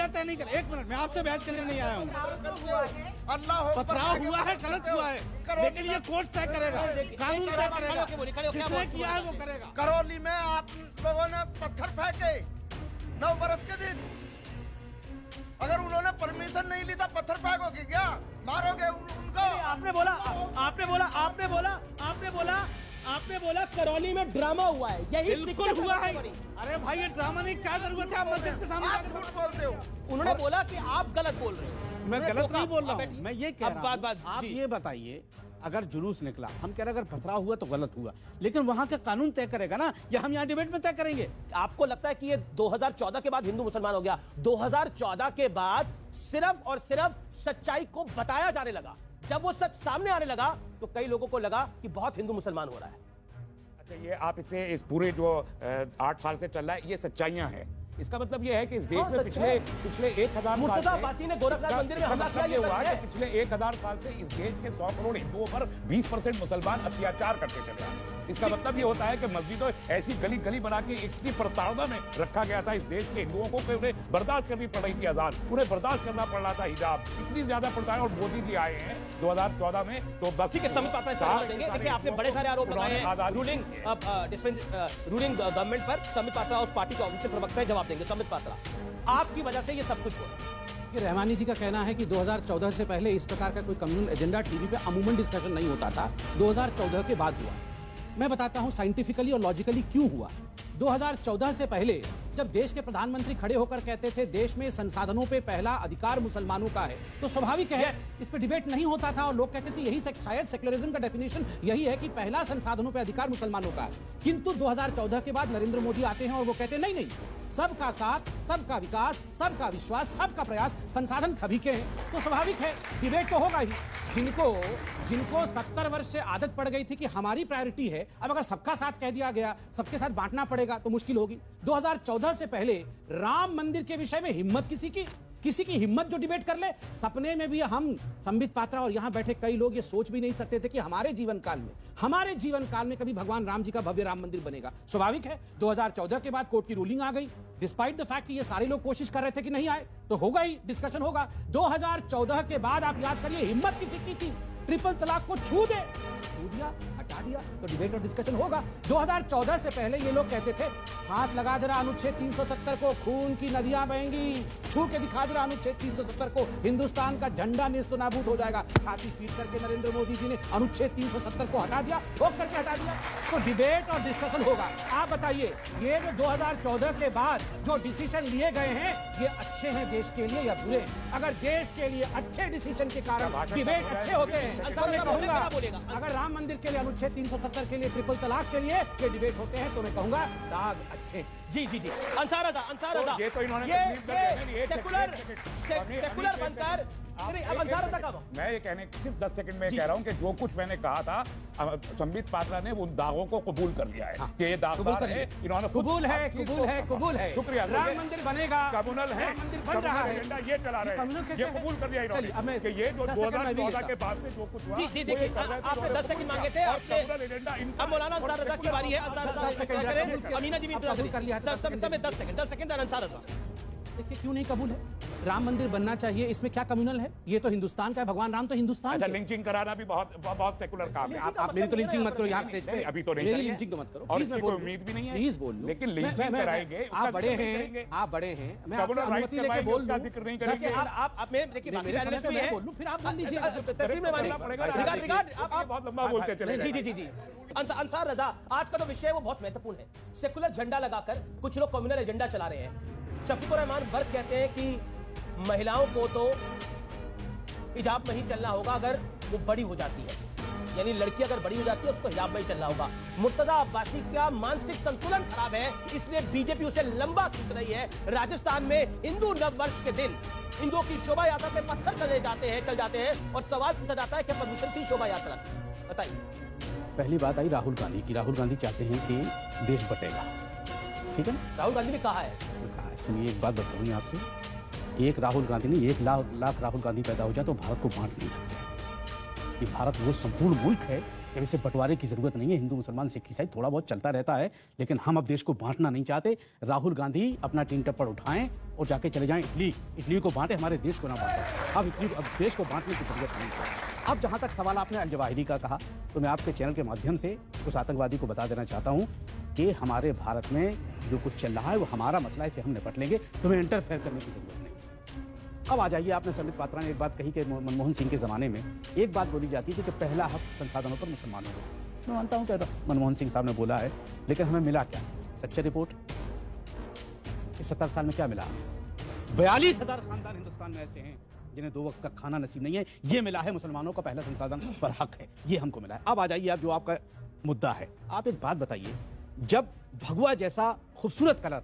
तय नहीं कर। 1 मिनट, मैं आपसे बहस करने नहीं आया हूँ। अल्लाह पथराव हुआ है, गलत हुआ है, लेकिन ये कोर्ट तय करेगा, कानून तय करेगा, जिसने किया है वो करेगा। करौली में आप लोगों ने पत्थर फेंके 9 बरस के दिन, अगर उन्होंने परमिशन नहीं ली था पत्थर फेंकोगे क्या? मारोगे उनको? आपने बोला करौली में ड्रामा हुआ है, यही बिल्कुल हुआ है। अरे भाई ये ड्रामा नहीं, क्या जरूरत है आप मस्जिद के सामने? आप झूठ बोलते हो। उन्होंने बोला कि आप गलत बोल रहे हो। मैं गलत नहीं बोल रहा हूँ, मैं ये कह रहा हूँ आप जी। ये बताइए, अगर जुलूस निकला, हम कह रहे हैं अगर पथराव हुआ तो गलत हुआ, लेकिन वहां का कानून तय करेगा ना, या हम यहाँ डिबेट में तय करेंगे? आपको लगता है कि ये 2014 के बाद हिंदू मुसलमान हो गया? 2014 के बाद सिर्फ और सिर्फ सच्चाई को बताया जाने लगा। जब वो सच सामने आने लगा तो कई लोगों को लगा कि बहुत हिंदू मुसलमान हो रहा है। अच्छा, ये आप इस पूरे जो 8 साल से चल रहा है, ये सच्चाइयां हैं। इसका मतलब ये है कि इस देश में पिछले 1000 साल मुर्तजा अब्बासी ने गोरखनाथ मंदिर में हमला किया, ये हुआ सच है। कि पिछले 1000 साल से इस देश के 100 करोड़ हिंदुओं पर 20% मुसलमान अत्याचार करते चले आ रहे हैं। इसका मतलब ये होता है कि मस्जिदों ऐसी गली गली बना के इतनी प्रताड़ना में रखा गया था इस देश के हिंदुओं को कि उन्हें बर्दाश्त करनी पड़ रही थी अजान, उन्हें बर्दाश्त करना पड़ रहा था हिजाब, इतनी ज्यादा प्रताड़ना। और मोदी जी आए हैं 2014 में, तो बस ठीक है, समित पात्रा इस पर देंगे। देखिए, आपने बड़े सारे आरोप लगाए हैं रूलिंग गवर्नमेंट पर। समित पात्रा उस पार्टी के ऑफिशियल प्रवक्ता है, जवाब देंगे। समित पात्रा, आपकी वजह से ये सब कुछ हुआ। कि रहमानी जी का कहना है कि 2014 से पहले इस प्रकार का कोई कम्युनल एजेंडा टीवी पे अमूमन डिस्कशन नहीं होता था, 2014 के बाद हुआ। मैं बताता हूं साइंटिफिकली और लॉजिकली क्यों हुआ। 2014 से पहले जब देश के प्रधानमंत्री खड़े होकर कहते थे देश में संसाधनों पे पहला अधिकार मुसलमानों का है, तो स्वाभाविक है इस पे डिबेट नहीं होता था और लोग कहते थे यही शायद सेक्युलरिज्म का डेफिनेशन यही है कि पहला संसाधनों पे अधिकार मुसलमानों का है। किंतु 2014 के बाद नरेंद्र मोदी आते हैं और वो कहते हैं नहीं, सबका साथ, सबका विकास, सबका विश्वास, सबका प्रयास, संसाधन सभी के हैं, तो स्वाभाविक है डिबेट तो होगा ही। जिनको 70 वर्ष से आदत पड़ गई थी कि हमारी प्रायोरिटी है, अब अगर सबका साथ कह दिया गया, सबके साथ बांटना पड़ेगा तो मुश्किल होगी। 2014 से पहले राम मंदिर के विषय में हिम्मत किसी की हिम्मत जो डिबेट कर ले, सपने में भी हम संबित पात्रा और यहां बैठे कई लोग ये सोच भी नहीं सकते थे कि हमारे जीवन काल में कभी भगवान राम जी का भव्य राम मंदिर बनेगा। स्वाभाविक है 2014 के बाद कोर्ट की रूलिंग आ गई, डिस्पाइट द फैक्ट कि ये सारे लोग कोशिश कर रहे थे कि नहीं आए, तो होगा ही, डिस्कशन होगा। 2014 के बाद आप याद करिए हिम्मत किसी की थी ट्रिपल तलाक को छू दिया, हटा दिया, तो डिबेट और डिस्कशन होगा। 2014 से पहले ये लोग कहते थे हाथ लगा जरा अनुच्छेद 370 को, खून की नदियां बहेंगी, छू के दिखा जरा अनुच्छेद 370 को, हिंदुस्तान का झंडा नेस्तो नाबूद हो जाएगा। छाती पीट करके नरेंद्र मोदी जी ने अनुच्छेद 370 को हटा दिया, ठोक करके हटा दिया, तो डिबेट और डिस्कशन होगा। आप बताइए ये जो 2014 के बाद जो डिसीजन लिए गए हैं ये अच्छे हैं देश के लिए या बुरे? अगर देश के लिए अच्छे डिसीजन के कारण डिबेट अच्छे होते हैं तो मैं कहूंगा, अगर राम मंदिर के लिए अनुच्छेद 370 के लिए, ट्रिपल तलाक के लिए ये डिबेट होते हैं तो मैं कहूंगा दाग अच्छे। जी अंसार रज़ा, ये तो इन्होंने सेकुलर बनकर मैं ये कहने सिर्फ 10 सेकंड में कह रहा हूँ कि जो कुछ मैंने कहा था संबित पात्रा ने उन दागों को कबूल कर लिया है कि ये दागदार है। इन्होंने कबूल है। शुक्रिया। राम मंदिर बनेगा, कम्युनल है, मंदिर बन रहा है, एजेंडा ये चला रहे हैं, ये कबूल कर लिया इन्होंने कि ये जो 2014 के बाद से जो कुछ हुआ। जी देखिए, आपने 10 सेकंड मांगे थे, अब मौलाना अंसार रज़ा की बारी है। अमीना जी भी कर लिया, 10 सेकंड अंसार रज़ा। देखिए क्यों नहीं कबूल है, राम मंदिर बनना चाहिए, इसमें क्या कम्युनल है? ये तो हिंदुस्तान का है, भगवान राम तो हिंदुस्तान। अच्छा, लिंचिंग कराना भी बहुत सेकुलर काम है। आप मेरी तो लिंचिंग मत करो यहाँ स्टेज पे, अभी तो नहीं, मेरी लिंचिंग तो मत करो और इसकी कोई उम्मीद भी नहीं है, प्लीज बोल लो। लेकिन लिंचिंग कराएंगे, आप बड़े हैं, मैं आपसे अनुमति लेके बोल दूं, जिक्र नहीं करेंगे। आप मैं देखिए बाकी पैनलिस्ट भी हैं, बोल लूं, फिर आप बोल लीजिए। तस्लीम रहमानी, रिगार्ड आप बहुत लंबा बोलते चले। जी अंसार रज़ा, आज का जो विषय है वो बहुत महत्वपूर्ण है। सेकुलर झंडा लगाकर कुछ लोग कम्युनल एजेंडा चला रहे हैं। शफीकुर रहमान वर्क कहते हैं कि महिलाओं को तो हिजाब में ही चलना होगा अगर वो बड़ी हो जाती है, यानी लड़की अगर बड़ी हो जाती है उसको हिजाब में ही चलना होगा। मुर्तजा अब्बासी का मानसिक संतुलन खराब है, इसलिए बीजेपी उसे लंबा खींच रही है। राजस्थान में हिंदू नववर्ष के दिन हिंदुओं की शोभा यात्रा पे पत्थर चल जाते हैं और सवाल पूछा जाता है कि परमिशन की शोभा यात्रा, बताइए। पहली बात आई राहुल गांधी की। राहुल गांधी चाहते हैं कि देश बटेगा, ठीक है ना? राहुल गांधी ने कहा है, सुनिए एक बात बताऊंगी आपसे, एक राहुल गांधी नहीं, 1 लाख राहुल गांधी पैदा हो जाए तो भारत को बांट नहीं सकते। कि भारत वो संपूर्ण मुल्क है जब इसे बंटवारे की जरूरत नहीं है, हिंदू मुसलमान सिख ईसाई थोड़ा बहुत चलता रहता है, लेकिन हम अब देश को बांटना नहीं चाहते। राहुल गांधी अपना टीन टप्पड़ उठाएं और जाके चले जाएं इटली को बांटे, हमारे देश को ना बांटे। अब देश को बांटने की जरूरत नहीं है। अब जहां तक सवाल आपने अल जवाहिरी का कहा, तो मैं आपके चैनल के माध्यम से उस आतंकवादी को बता देना चाहता हूं कि हमारे भारत में जो कुछ चल रहा है वो हमारा मसला है, इसे हम निपट लेंगे, तुम्हें इंटरफेयर करने की जरूरत नहीं। अब आ जाइए, आपने संबित पात्रा ने एक बात कही कि मनमोहन सिंह के ज़माने में एक बात बोली जाती थी कि पहला हक संसाधनों पर मुसलमानों को। मैं मानता हूँ कि मनमोहन सिंह साहब ने बोला है, लेकिन हमें मिला क्या? सच्ची रिपोर्ट, इस 70 साल में क्या मिला? 42,000 खानदान हिंदुस्तान में ऐसे हैं जिन्हें 2 वक्त का खाना नसीब नहीं है। ये मिला है मुसलमानों का पहला संसाधन पर हक है, ये हमको मिला है। अब आ जाइए, आप जो आपका मुद्दा है, आप एक बात बताइए, जब भगवा जैसा खूबसूरत कलर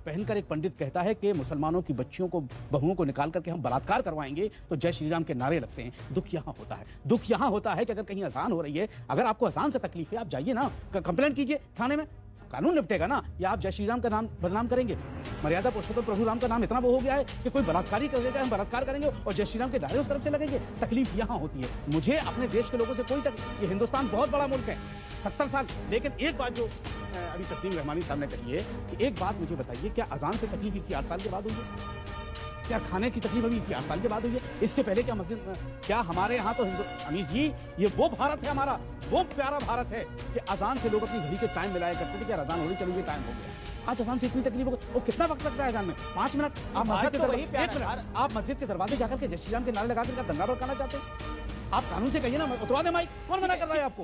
पहनकर एक पंडित कहता है कि मुसलमानों की बच्चियों को, बहुओं को निकाल करके हम बलात्कार करवाएंगे, तो जय श्री राम के नारे लगते हैं। दुख यहाँ होता है, दुख यहाँ होता है कि अगर कहीं अजान हो रही है, अगर आपको अजान से तकलीफ है, आप जाइए ना, कंप्लेंट कीजिए थाने में, कानून निपटेगा ना। या आप जय श्री राम का नाम बदनाम करेंगे? मर्यादा पुरुषोत्तम प्रभु राम का नाम इतना वो हो गया है कि कोई बलात्कारी करेगा, हम बलात्कार करेंगे और जय श्री राम के नारे उस तरफ से लगेंगे। तकलीफ यहाँ होती है। मुझे अपने देश के लोगों से कोई ये हिंदुस्तान बहुत बड़ा मुल्क है, 70 साल, लेकिन एक बात जो अभी तस्लीम रहमानी साहब ने कही है कि एक बात मुझे बताइए, क्या अजान से तकलीफ इसी 8 साल के बाद हुई है? क्या खाने की तकलीफ अभी इसी 8 साल के बाद हुई है? इससे पहले क्या मस्जिद, क्या हमारे यहाँ तो अमीश जी, ये वो भारत है हमारा, वो प्यारा भारत है कि अजान से लोग अपनी घड़ी के टाइम मिलाया करते थे कि अजान हो रही, चलो ये टाइम हो गया। आज अजान से इतनी तकलीफ हो गई, वो कितना वक्त लगता है अजान में? 5 मिनट। आप मस्जिद के दरवाजे जाकर के जय श्री राम के नारे लगा कर दंगा भड़काना चाहते हैं? आप कानून से कहिए ना, उतरवा दे माइक, कौन मना कर रहा है आपको?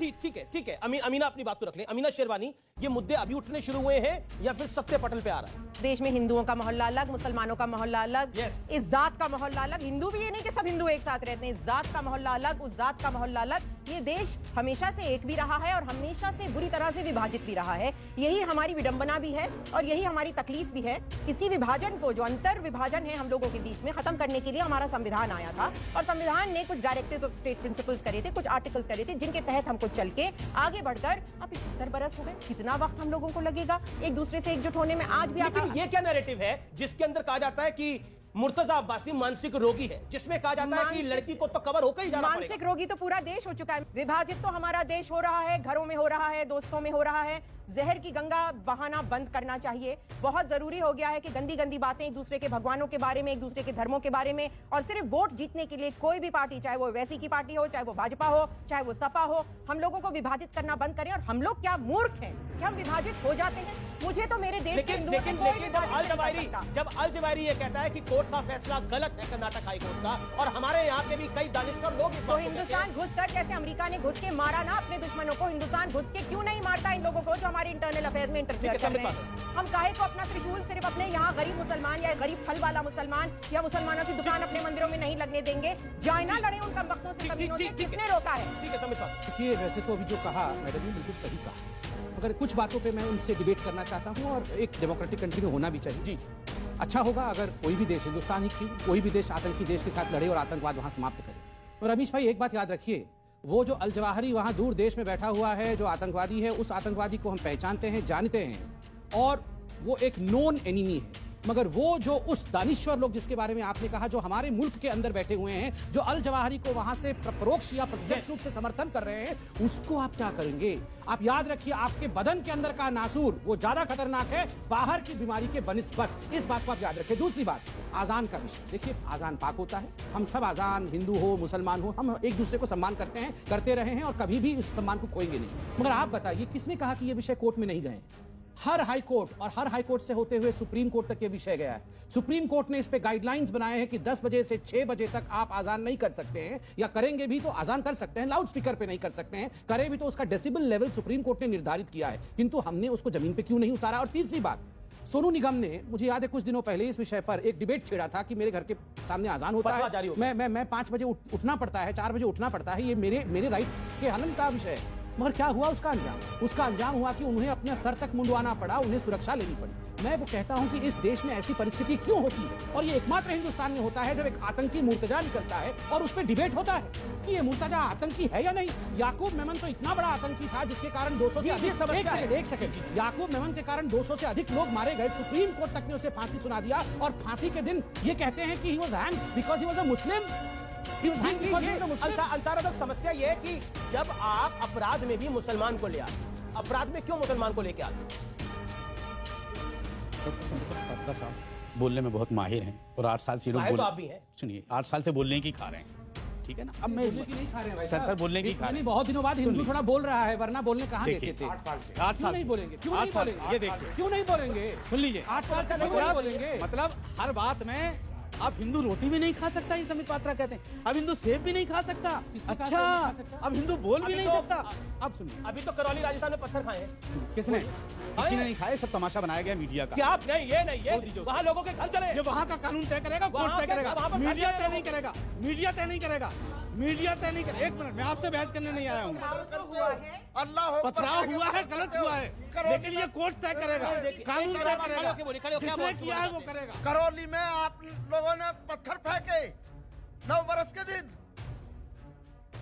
ठीक है। अमीना अपनी बात तो रख ले। अमीना शेरवानी, ये मुद्दे अभी उठने शुरू हुए हैं या फिर सत्य पटल पे आ रहा है? देश में हिंदुओं का मोहल्ला अलग, मुसलमानों का मोहल्ला अलग, Yes. इस जात का मोहल्ला अलग। हिंदू भी ये नहीं कि सब हिंदू एक साथ रहते हैं, इस जात का मोहल्ला अलग, उस जात का मोहल्ला अलग। ये देश हमेशा से एक भी रहा है और हमेशा से बुरी तरह से विभाजित भी रहा है। यही हमारी विडंबना भी है और यही हमारी तकलीफ भी है। इसी विभाजन को, जो अंतर विभाजन है हम लोगों के बीच में, खत्म करने के लिए हमारा संविधान आया था और संविधान ने कुछ डायरेक्टिव्स ऑफ स्टेट प्रिंसिपल्स करे थे, कुछ आर्टिकल्स करे थे, जिनके तहत हमको चल के आगे बढ़कर अब 75 बरस हो गए। कितना वक्त हम लोगों को लगेगा एक दूसरे से एकजुट होने में? आज भी लेकिन ये क्या नैरेटिव है जिसके अंदर कहा जाता है कि मुर्तजा अब्बासी मानसिक रोगी है, जिसमें कहा जाता है कि लड़की को तो कवर होकर ही जाना पड़ेगा? मानसिक रोगी तो पूरा देश हो चुका है। विभाजित तो हमारा देश हो रहा है, घरों में हो रहा है, दोस्तों में हो रहा है। जहर की गंगा बहाना बंद करना चाहिए। बहुत जरूरी हो गया है कि गंदी गंदी बातें एक दूसरे के भगवानों के बारे में, एक दूसरे के धर्मों के बारे में, और सिर्फ वोट जीतने के लिए कोई भी पार्टी, चाहे वो वैसी की पार्टी हो, चाहे वो भाजपा हो, चाहे वो सपा हो, हम लोगों को विभाजित करना बंद करें। और हम लोग क्या मूर्ख हैं कि हम विभाजित हो जाते हैं? मुझे तो मेरे देश लेकिन जब अल जवाहिरी ये कहता है कि कोर्ट का फैसला गलत है, कर्नाटक हाई कोर्ट का, और हमारे यहाँ के भी कई दानिश्वर लोग तो हिंदुस्तान घुसकर, जैसे अमेरिका ने घुस के मारा ना अपने दुश्मनों को, हिंदुस्तान घुस के क्यों नहीं मारता इन लोगों को जो हमारे इंटरनल अफेयर्स में इंटरफेयर कर रहे हैं? हम काहे को अपना त्रिशूल सिर्फ अपने यहाँ गरीब मुसलमान या गरीब फल वाला मुसलमान या मुसलमानों की दुकान अपने मंदिरों में नहीं लगने देंगे? जाए ना लड़े उन कमबख्तों से, कमीनों से। किसने रोका है? ठीक है, समझता हूं। देखिए, वैसे तो अभी जो कहा मैडम ने बिल्कुल सही कहा, मगर कुछ बातों पे मैं उनसे डिबेट करना चाहता हूं और एक डेमोक्रेटिक कंट्री में होना भी चाहिए। जी, अच्छा होगा अगर कोई भी देश, हिंदुस्तान ही क्यों, कोई भी देश आतंकी देश के साथ लड़े और आतंकवाद वहां समाप्त करे। और रमेश भाई, एक बात याद रखिए, वो जो अल जवाहिरी वहां दूर देश में बैठा हुआ है, जो आतंकवादी है, उस आतंकवादी को हम पहचानते हैं, जानते हैं, और वो एक नोन एनिमी है। मगर वो जो उस दानिश्वर लोग जिसके बारे में आपने कहा, जो हमारे मुल्क के अंदर बैठे हुए हैं, जो अल जवाहिरी को वहां से परोक्ष या प्रत्यक्ष रूप से समर्थन कर रहे हैं, उसको आप क्या करेंगे? आप याद रखिए, आपके बदन के अंदर का नासूर वो ज्यादा खतरनाक है बाहर की बीमारी के बनिस्बत। इस बात को आप याद रखिए। दूसरी बात, आजान का विषय। देखिए, आजान पाक होता है, हम सब आजान, हिंदू हो मुसलमान हो, हम एक दूसरे को सम्मान करते हैं, करते रहे हैं और कभी भी इस सम्मान को खोएंगे नहीं। मगर आप बताइए, किसने कहा कि ये विषय कोर्ट में नहीं गए? हर हाई कोर्ट और हर हाई कोर्ट से होते हुए सुप्रीम कोर्ट तक ये विषय गया है। सुप्रीम कोर्ट ने इस पे गाइडलाइंस बनाए हैं कि 10 बजे से 6 बजे तक आप आजान नहीं कर सकते हैं, या करेंगे भी तो आजान कर सकते हैं, लाउड स्पीकर पे नहीं कर सकते हैं, करें भी तो उसका डेसिबल लेवल सुप्रीम कोर्ट ने निर्धारित किया है, किंतु हमने उसको जमीन पे क्यों नहीं उतारा? और तीसरी बात, सोनू निगम ने, मुझे याद है कुछ दिनों पहले इस विषय पर एक डिबेट छेड़ा था कि मेरे घर के सामने आजान होता है, मैं 5 बजे उठना पड़ता है, 4 बजे उठना पड़ता है, ये मेरे राइट्स के हनन का विषय है। मगर क्या हुआ उसका अंजाम? उसका अंजाम हुआ कि उन्हें अपने सर तक मुंडवाना पड़ा, उन्हें सुरक्षा लेनी पड़ी। मैं वो कहता हूं कि इस देश में ऐसी परिस्थिति क्यों होती है, और ये एकमात्र हिंदुस्तान में होता है जब एक आतंकी मुर्तजा निकलता है और उस पर डिबेट होता है कि ये मुर्तजा आतंकी है या नहीं। याकूब मेमन तो इतना बड़ा आतंकी था जिसके कारण 200 से अधिक, एक सेकंड, याकूब मेमन के कारण 200 से अधिक लोग मारे गए। सुप्रीम कोर्ट तक ने उसे फांसी सुना दिया और फांसी के दिन ये कहते हैं कि he was hanged because he was a Muslim. He was hanged because he was a Muslim. Ansar Raza, समस्या ये है कि जब आप अपराध में भी मुसलमान को ले आते, अपराध में क्यों मुसलमान को लेके आते? पत्रा साहब बोलने में बहुत माहिर हैं और 8 साल से लोग माहिर तो आप भी हैं। सुनिए, 8 साल से बोलने की खा रहे हैं, ठीक है ना। अब मैं बोलने की नहीं खा रहे हैं भाई सर साहब। बोलने की खा रहे नहीं, हैं। बहुत दिनों बाद हिंदू सुनिए। थोड़ा बोल रहा है, वरना बोलने कहाँ देखिए, देते थे? 8 साल से 8 क्यों साल नहीं बोलेंगे? क्यों 8 नहीं साल बोलेंगे? ये देखिए, क्यों नहीं बोलेंगे? सुन लीजिए, 8 साल से नहीं बोलेंगे। मतलब हर बात में आप हिंदू रोटी भी नहीं खा सकता, ये समित पात्रा कहते हैं। अब हिंदू सेब भी नहीं खा सकता। किसने कहा अच्छा, सेब नहीं खा सकता? अब हिंदू बोल भी अभी नहीं तो- सकता। अब सुनिए, अभी तो करौली राजस्थान में पत्थर खाए हैं। किसने किसी ने नहीं खाए, सब तमाशा बनाया गया मीडिया का। क्या आप नहीं, ये नहीं, बोल दीजिए ये उसको। वहाँ लोगों के घर चले। ये वहाँ का कानून तय करेगा, कोर्ट वहाँ तय के- करेगा, वहाँ पर मीडिया खाली तय है नहीं करेगा, मीडिया तय नहीं करेगा, मीडिया तय नहीं करेगा। एक मिनट, मैं आपसे बहस करने नहीं आया हूँ। अल्लाह हो पथराव हुआ है, गलत हुआ है, लेकिन ये कोर्ट तय करेगा, कानून तय करेगा। जिसने किया है वो करेगा। करौली में आप लोगों ने पत्थर फेंके 9 बरस के दिन।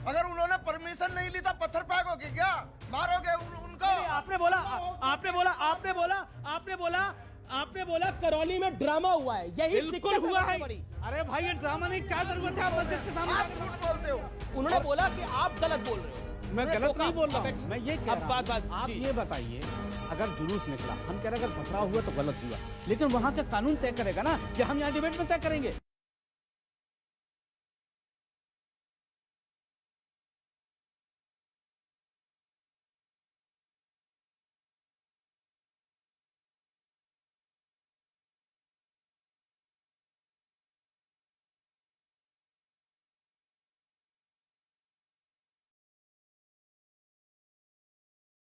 अगर उन्होंने परमिशन नहीं ली था पत्थर फेंकोगे क्या? मारोगे उनको? आपने बोला करौली में ड्रामा हुआ है, यही बिल्कुल दिक्कत हुआ है। सबसे बड़ी। अरे भाई, ये ड्रामा नहीं, क्या जरूरत है आप मस्जिद के सामने? आप झूठ बोलते हो। उन्होंने बोला कि आप गलत बोल रहे हो। मैं उन्होंने गलत टोका। नहीं बोल रहा अब हूँ, मैं ये कह अब रहा बात हूँ। आप जी। ये बताइए, अगर जुलूस निकला, हम कह रहे हैं अगर पथराव हुआ तो गलत हुआ, लेकिन वहाँ का कानून तय करेगा ना कि हम यहाँ डिबेट में तय करेंगे।